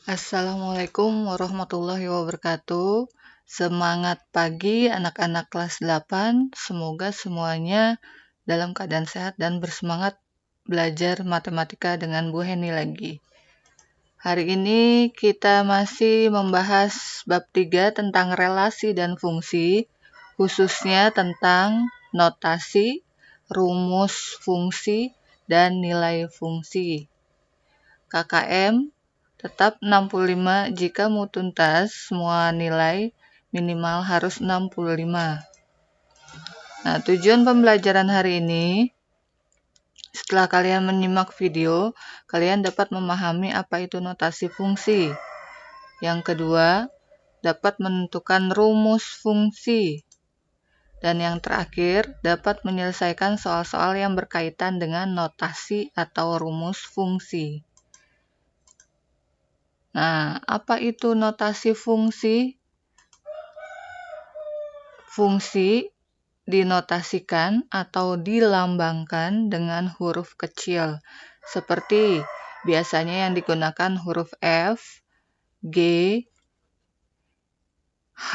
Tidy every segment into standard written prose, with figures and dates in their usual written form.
Assalamualaikum warahmatullahi wabarakatuh. Semangat pagi anak-anak kelas 8. Semoga semuanya dalam keadaan sehat dan bersemangat belajar matematika dengan Bu Heni lagi. Hari ini kita masih membahas bab 3 tentang relasi dan fungsi, khususnya tentang notasi, rumus fungsi, dan nilai fungsi. KKM tetap 65 jika mau tuntas semua nilai minimal harus 65. Nah, tujuan pembelajaran hari ini, setelah kalian menyimak video, kalian dapat memahami apa itu notasi fungsi. Yang kedua, dapat menentukan rumus fungsi. Dan yang terakhir, dapat menyelesaikan soal-soal yang berkaitan dengan notasi atau rumus fungsi. Nah, apa itu notasi fungsi? Fungsi dinotasikan atau dilambangkan dengan huruf kecil, seperti biasanya yang digunakan huruf F, G, H,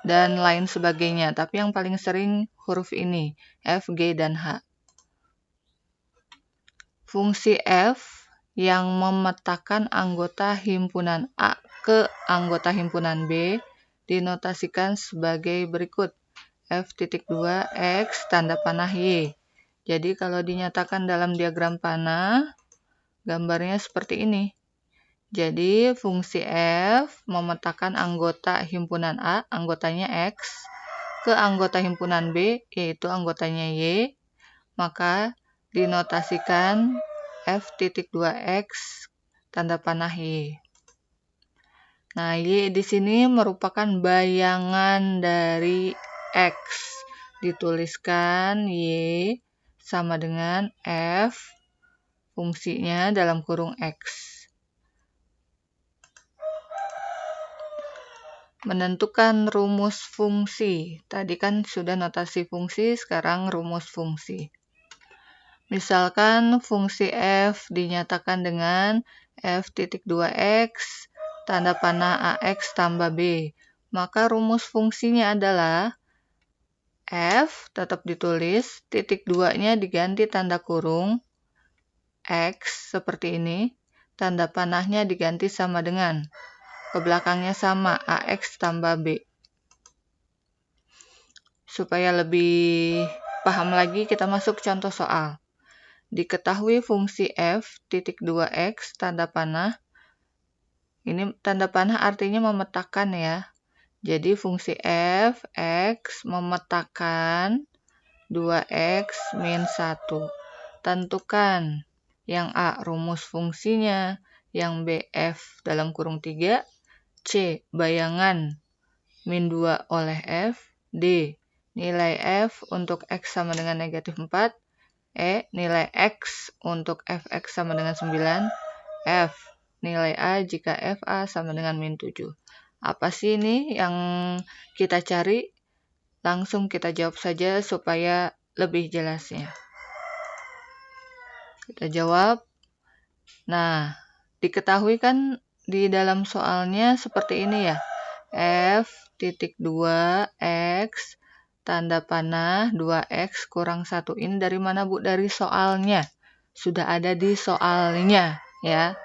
dan lain sebagainya. Tapi yang paling sering huruf ini, F, G, dan H. Fungsi F yang memetakan anggota himpunan A ke anggota himpunan B dinotasikan sebagai berikut. F.2 X tanda panah Y. Jadi kalau dinyatakan dalam diagram panah, gambarnya seperti ini. Jadi fungsi F memetakan anggota himpunan A, anggotanya X, ke anggota himpunan B, yaitu anggotanya Y, maka dinotasikan F.2X tanda panah Y. Nah, Y di sini merupakan bayangan dari X. Dituliskan Y sama dengan F fungsinya dalam kurung X. Menentukan rumus fungsi. Tadi kan sudah notasi fungsi, sekarang rumus fungsi. Misalkan fungsi F dinyatakan dengan F.2X tanda panah AX tambah B. Maka rumus fungsinya adalah F tetap ditulis, titik 2-nya diganti tanda kurung, X seperti ini, tanda panahnya diganti sama dengan, ke belakangnya sama, AX tambah B. Supaya lebih paham lagi, kita masuk contoh soal. Diketahui fungsi F titik 2X tanda panah, ini tanda panah artinya memetakan ya. Jadi fungsi F, X memetakan 2X min 1. Tentukan yang A rumus fungsinya, yang B F dalam kurung 3, C bayangan min 2 oleh F, D nilai F untuk X sama dengan negatif 4, E nilai X untuk Fx sama dengan 9, F nilai A jika Fa sama dengan min 7. Apa sih ini yang kita cari? Langsung kita jawab saja supaya lebih jelasnya. Kita jawab. Nah, diketahui kan di dalam soalnya seperti ini ya. F.2 X tanda panah 2X kurang 1. Ini dari mana, Bu? Dari soalnya. Sudah ada di soalnya ya.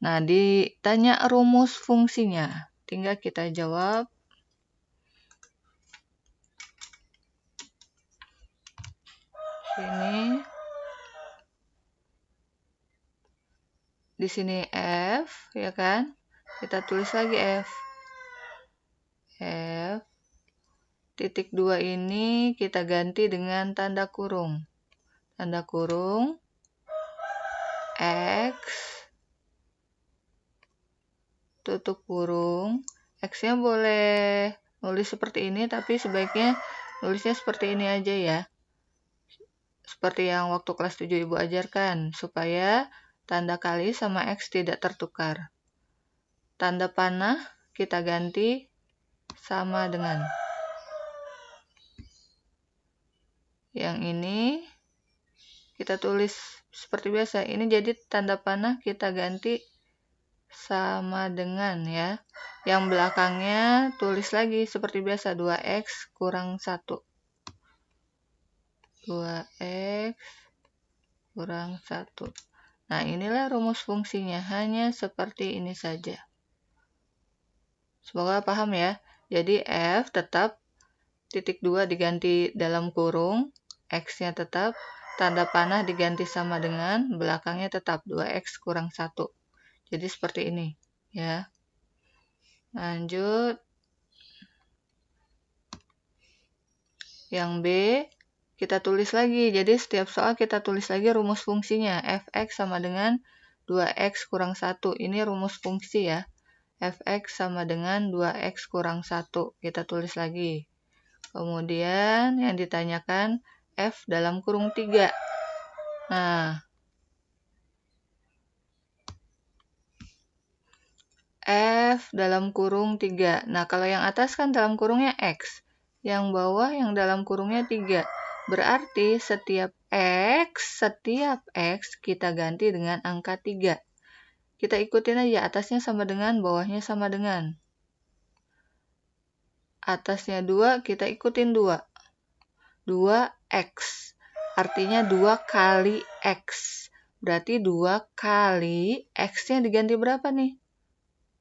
Nah, ditanya rumus fungsinya. Tinggal kita jawab. Di sini F, ya kan? Kita tulis lagi F. F titik 2 ini kita ganti dengan tanda kurung. Tanda kurung X tutup kurung. X-nya boleh nulis seperti ini, tapi sebaiknya nulisnya seperti ini aja ya. Seperti yang waktu kelas 7 Ibu ajarkan, supaya tanda kali sama X tidak tertukar. Tanda panah kita ganti sama dengan. Yang ini kita tulis seperti biasa. Ini jadi tanda panah kita ganti sama dengan ya. Yang belakangnya tulis lagi seperti biasa 2x kurang 1. 2x kurang 1. Nah, inilah rumus fungsinya, hanya seperti ini saja. Semoga paham ya. Jadi f tetap titik 2 diganti dalam kurung, x-nya tetap, tanda panah diganti sama dengan, belakangnya tetap 2x kurang 1. Jadi seperti ini ya. Lanjut. Yang B kita tulis lagi. Jadi setiap soal kita tulis lagi rumus fungsinya. Fx sama dengan 2x kurang 1. Ini rumus fungsi ya. Fx sama dengan 2x kurang 1. Kita tulis lagi. Kemudian yang ditanyakan f dalam kurung 3. Nah, f dalam kurung 3. Nah, kalau yang atas kan dalam kurungnya x. Yang bawah yang dalam kurungnya 3. Berarti setiap x kita ganti dengan angka 3. Kita ikutin aja, atasnya sama dengan, bawahnya sama dengan. Atasnya 2, kita ikutin 2. 2x. Artinya 2 kali x. Berarti 2 kali x-nya diganti berapa nih?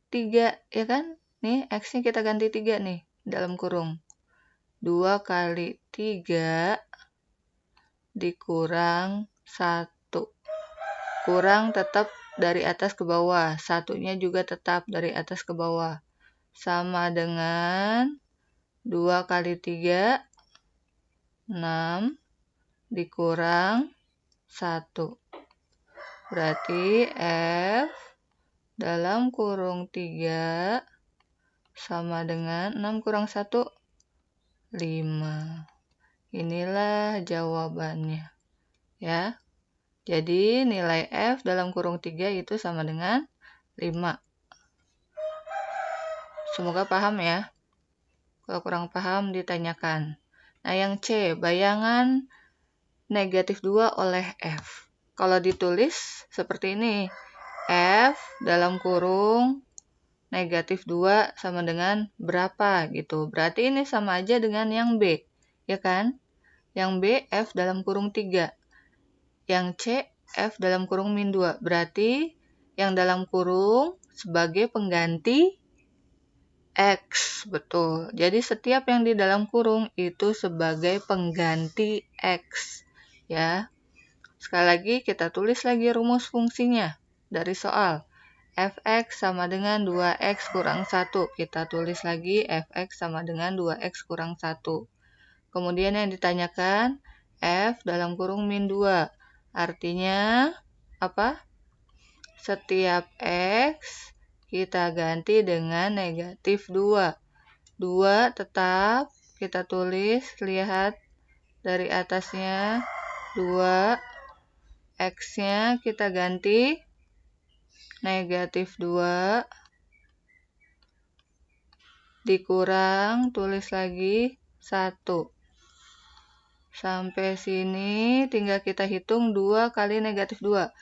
3, ya kan? Nih, x-nya kita ganti 3 nih, dalam kurung. 2 kali 3 dikurang 1. Kurang tetap dari atas ke bawah. Satunya juga tetap dari atas ke bawah. Sama dengan 2 kali 3, 6, dikurang 1. Berarti F dalam kurung 3 sama dengan 6 kurang 1, 5. Inilah jawabannya. Ya. Jadi nilai F dalam kurung 3 itu sama dengan 5. Semoga paham ya. Kalau kurang paham ditanyakan. Nah, yang C, bayangan negatif 2 oleh F. Kalau ditulis seperti ini. F dalam kurung negatif 2 sama dengan berapa gitu. Berarti ini sama aja dengan yang B. Ya kan? Yang B, F dalam kurung 3. Yang C, F dalam kurung min 2. Berarti yang dalam kurung sebagai pengganti X. Betul. Jadi setiap yang di dalam kurung itu sebagai pengganti X. Ya. Sekali lagi kita tulis lagi rumus fungsinya dari soal. Fx sama dengan 2x kurang 1. Kita tulis lagi Fx sama dengan 2x kurang 1. Kemudian yang ditanyakan F dalam kurung min 2. Artinya apa? Setiap X kita ganti dengan negatif 2. 2 tetap kita tulis, lihat dari atasnya 2. X-nya kita ganti negatif 2. Dikurang, tulis lagi 1. Sampai sini tinggal kita hitung 2 kali negatif 2.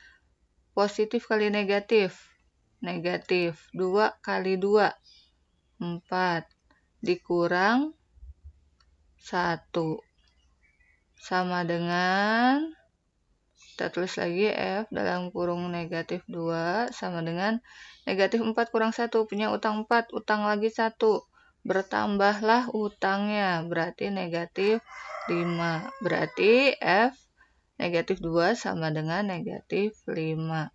Positif kali negatif. Negatif. 2 kali 2. 4. Dikurang 1. Sama dengan, kita tulis lagi F dalam kurung negatif 2 sama dengan negatif 4 kurang 1. Punya utang 4, utang lagi 1. Bertambahlah utangnya, berarti negatif 5. Berarti F negatif 2 sama dengan negatif 5.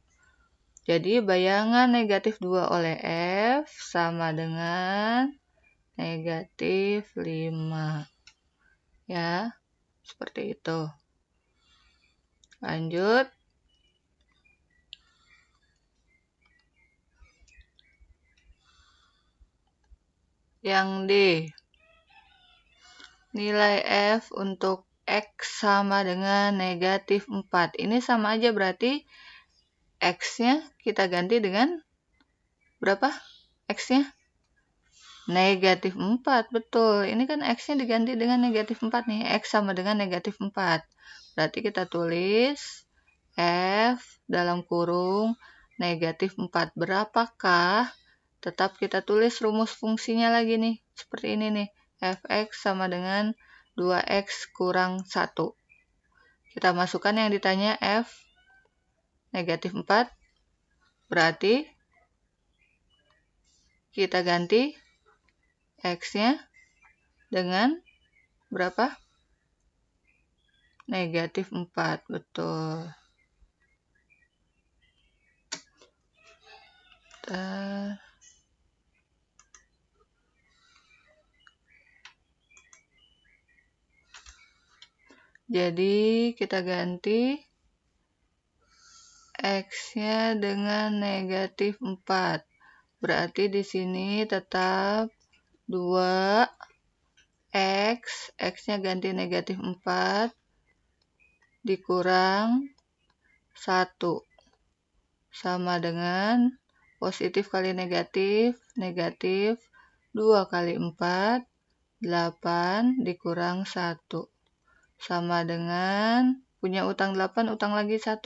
Jadi bayangan negatif 2 oleh F sama dengan negatif 5. Ya, seperti itu. Lanjut. Yang D. Nilai F untuk X sama dengan negatif 4. Ini sama aja berarti X-nya kita ganti dengan berapa? X-nya? Negatif 4, betul. Ini kan X-nya diganti dengan negatif 4 nih. X sama dengan negatif 4. Berarti kita tulis F dalam kurung negatif 4. Berapakah? Tetap kita tulis rumus fungsinya lagi nih. Seperti ini nih. Fx sama dengan 2x kurang 1. Kita masukkan yang ditanya f negatif 4. Berarti kita ganti x-nya dengan berapa? Negatif 4. Betul. Jadi kita ganti x-nya dengan negatif 4. Berarti di sini tetap 2x, x-nya ganti negatif 4 dikurang 1 sama dengan positif kali negatif, negatif 2 kali 4, 8 dikurang 1. Sama dengan punya utang 8, utang lagi 1.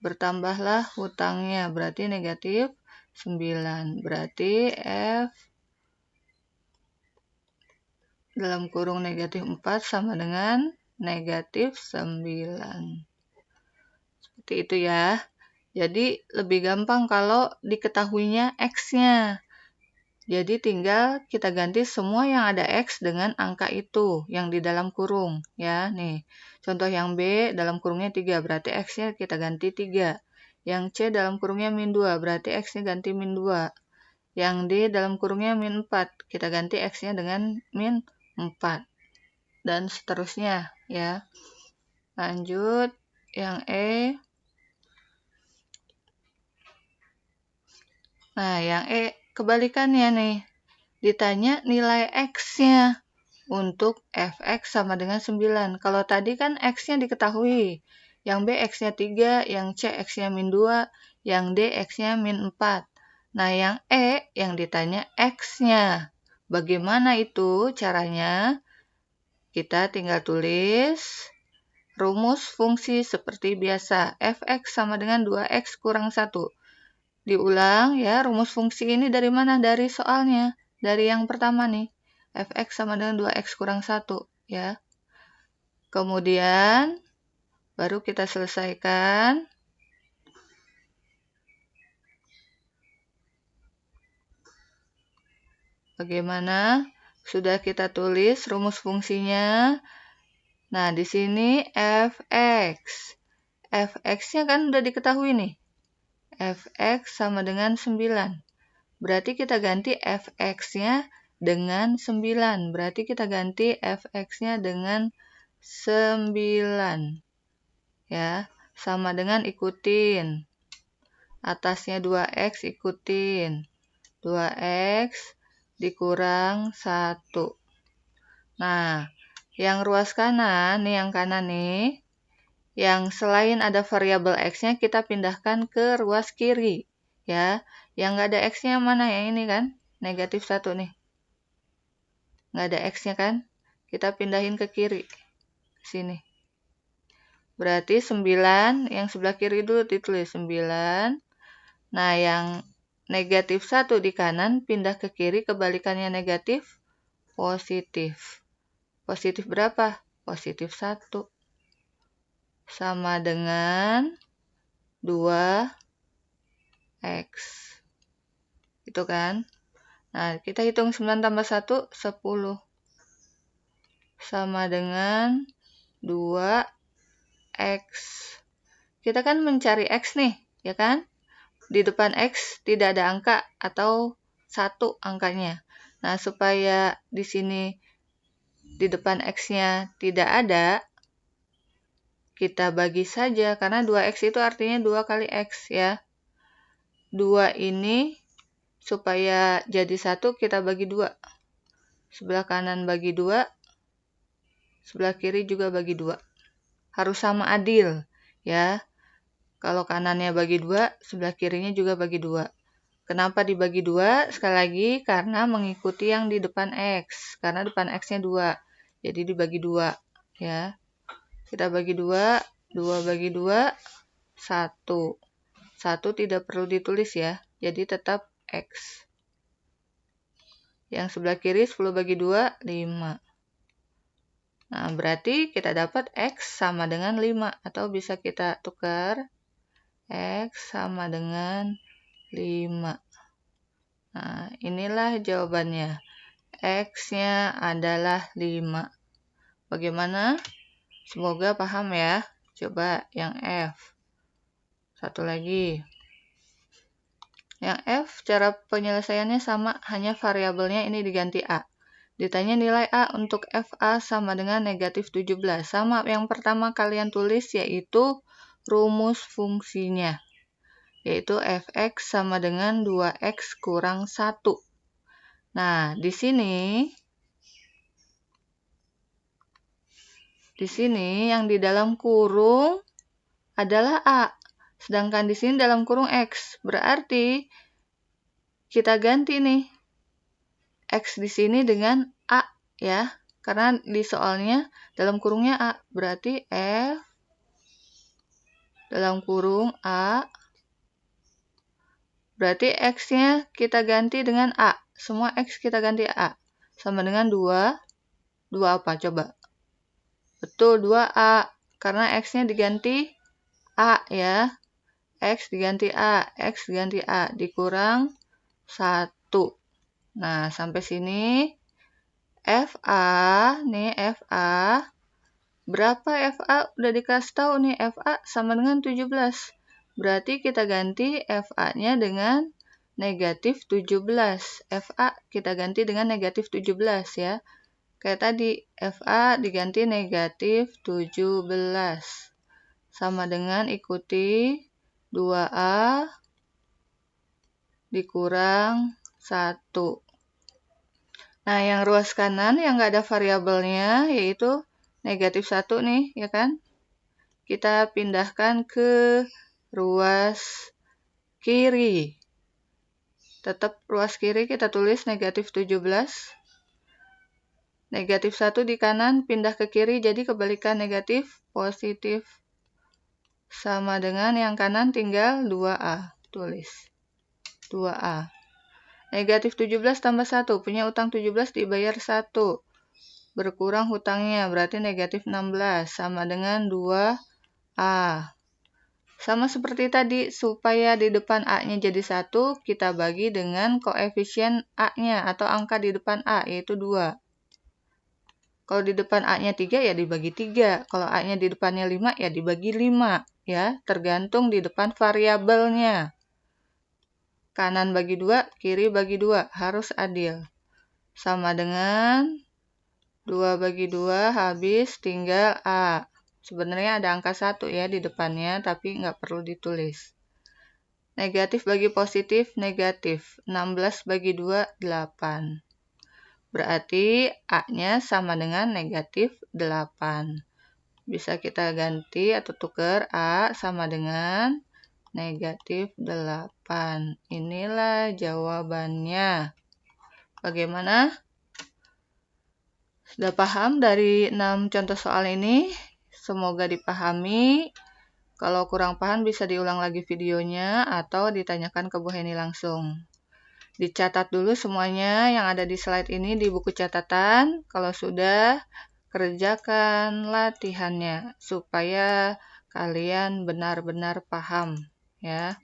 Bertambahlah hutangnya, berarti negatif 9. Berarti F dalam kurung negatif 4 sama dengan negatif 9. Seperti itu ya. Jadi lebih gampang kalau diketahuinya X-nya. Jadi tinggal kita ganti semua yang ada X dengan angka itu yang di dalam kurung. Ya, nih. Contoh yang B dalam kurungnya 3, berarti X-nya kita ganti 3. Yang C dalam kurungnya min 2, berarti X-nya ganti min 2. Yang D dalam kurungnya min 4, kita ganti X-nya dengan min 4. Dan seterusnya, ya. Lanjut, yang E. Nah, yang E kebalikannya nih. Ditanya nilai X-nya untuk Fx sama dengan 9. Kalau tadi kan X-nya diketahui. Yang B X-nya 3, yang C X-nya min 2, yang D X-nya min 4. Nah, yang E yang ditanya X-nya. Bagaimana itu caranya? Kita tinggal tulis rumus fungsi seperti biasa. Fx sama dengan 2x kurang 1. Diulang ya, rumus fungsi ini dari mana? Dari soalnya. Dari yang pertama nih. Fx sama dengan 2x kurang 1. Ya. Kemudian, baru kita selesaikan. Bagaimana? Sudah kita tulis rumus fungsinya. Nah, di sini Fx. Fx-nya kan udah diketahui nih. Fx sama dengan 9. Berarti kita ganti Fx-nya dengan 9. Berarti kita ganti Fx-nya dengan 9. Ya, sama dengan ikutin. Atasnya 2x ikutin. 2x dikurang 1. Nah, yang ruas kanan, nih yang kanan nih. Yang selain ada variabel X-nya, kita pindahkan ke ruas kiri. Ya, yang nggak ada X-nya mana? Yang ini kan? Negatif 1 nih. Nggak ada X-nya kan? Kita pindahin ke kiri. Sini. Berarti 9, yang sebelah kiri dulu ditulis 9. Nah, yang negatif 1 di kanan, pindah ke kiri, kebalikannya negatif, positif. Positif berapa? Positif 1. Sama dengan 2x. Gitu kan? Nah, kita hitung 9 tambah 1, 10. Sama dengan 2x. Kita kan mencari x nih, ya kan? Di depan x tidak ada angka atau 1 angkanya. Nah, supaya di sini di depan x-nya tidak ada, kita bagi saja, karena 2x itu artinya 2 kali x ya. 2 ini supaya jadi 1 kita bagi 2. Sebelah kanan bagi 2, sebelah kiri juga bagi 2. Harus sama adil ya. Kalau kanannya bagi 2, sebelah kirinya juga bagi 2. Kenapa dibagi 2? Sekali lagi karena mengikuti yang di depan x. Karena depan x-nya 2. Jadi dibagi 2 ya. Kita bagi 2, 2 bagi 2, 1. 1 tidak perlu ditulis ya, jadi tetap X. Yang sebelah kiri 10 bagi 2, 5. Nah, berarti kita dapat X sama dengan 5, atau bisa kita tukar X sama dengan 5. Nah, inilah jawabannya. X-nya adalah 5. Bagaimana? Semoga paham ya. Coba yang F. Satu lagi. Yang F, cara penyelesaiannya sama, hanya variabelnya ini diganti A. Ditanya nilai A untuk FA sama dengan negatif 17. Sama yang pertama kalian tulis yaitu rumus fungsinya. Yaitu Fx sama dengan 2x kurang 1. Nah, di sini yang di dalam kurung adalah A. Sedangkan di sini dalam kurung X. Berarti kita ganti nih X di sini dengan A ya. Karena di soalnya dalam kurungnya A. Berarti F dalam kurung A. Berarti X-nya kita ganti dengan A. Semua X kita ganti A. Sama dengan 2. 2 apa? Coba. Betul, 2A. Karena X-nya diganti A ya. X diganti A. X diganti A. Dikurang 1. Nah, sampai sini. FA. Nih, FA. Berapa FA? Udah dikasih tahu nih. FA sama dengan 17. Berarti kita ganti FA-nya dengan negatif 17. FA kita ganti dengan negatif 17 ya. Kayak tadi, FA diganti negatif 17. Sama dengan ikuti 2A dikurang 1. Nah, yang ruas kanan yang nggak ada variabelnya, yaitu negatif 1 nih, ya kan? Kita pindahkan ke ruas kiri. Tetap ruas kiri kita tulis negatif 17. Negatif 1 di kanan, pindah ke kiri, jadi kebalikan negatif, positif. Sama dengan yang kanan tinggal 2A. Tulis. 2A. Negatif 17 tambah 1. Punya utang 17 dibayar 1. Berkurang hutangnya, berarti negatif 16. Sama dengan 2A. Sama seperti tadi, supaya di depan A-nya jadi 1, kita bagi dengan koefisien A-nya atau angka di depan A, yaitu 2. Kalau di depan A-nya 3, ya dibagi 3. Kalau A-nya di depannya 5, ya dibagi 5. Ya, tergantung di depan variabelnya. Kanan bagi 2, kiri bagi 2. Harus adil. Sama dengan 2 bagi 2 habis tinggal A. Sebenarnya ada angka 1 ya di depannya, tapi nggak perlu ditulis. Negatif bagi positif, negatif. 16 bagi 2, 8. Berarti A-nya sama dengan negatif 8. Bisa kita ganti atau tukar A sama dengan negatif 8. Inilah jawabannya. Bagaimana? Sudah paham dari 6 contoh soal ini? Semoga dipahami. Kalau kurang paham bisa diulang lagi videonya atau ditanyakan ke Bu Heni langsung. Dicatat dulu semuanya yang ada di slide ini di buku catatan. Kalau sudah, kerjakan latihannya supaya kalian benar-benar paham ya.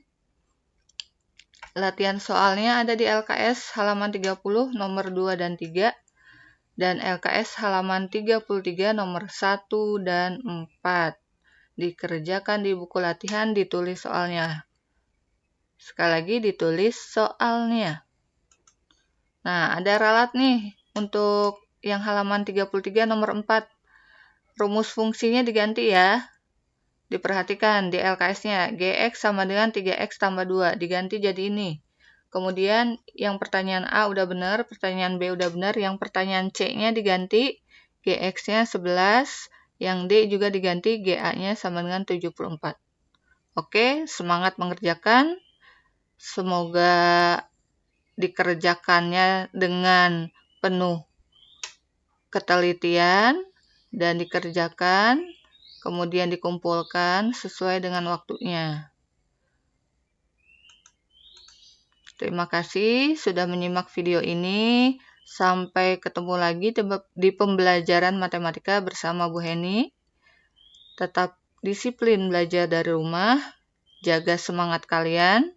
Latihan soalnya ada di LKS halaman 30 nomor 2 dan 3 dan LKS halaman 33 nomor 1 dan 4. Dikerjakan di buku latihan, ditulis soalnya. Sekali lagi ditulis soalnya. Nah, ada ralat nih untuk yang halaman 33 nomor 4. Rumus fungsinya diganti ya. Diperhatikan di LKS-nya, Gx sama dengan 3x tambah 2. Diganti jadi ini. Kemudian yang pertanyaan A udah benar, pertanyaan B udah benar, yang pertanyaan C-nya diganti, Gx-nya 11, yang D juga diganti, Ga-nya sama dengan 74. Oke, semangat mengerjakan. Semoga dikerjakannya dengan penuh ketelitian dan dikerjakan, kemudian dikumpulkan sesuai dengan waktunya. Terima kasih sudah menyimak video ini. Sampai ketemu lagi di pembelajaran matematika bersama Bu Heni. Tetap disiplin belajar dari rumah, jaga semangat kalian,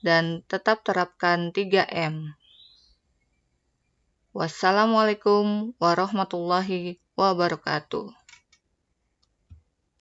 dan tetap terapkan 3M. Wassalamualaikum warahmatullahi wabarakatuh.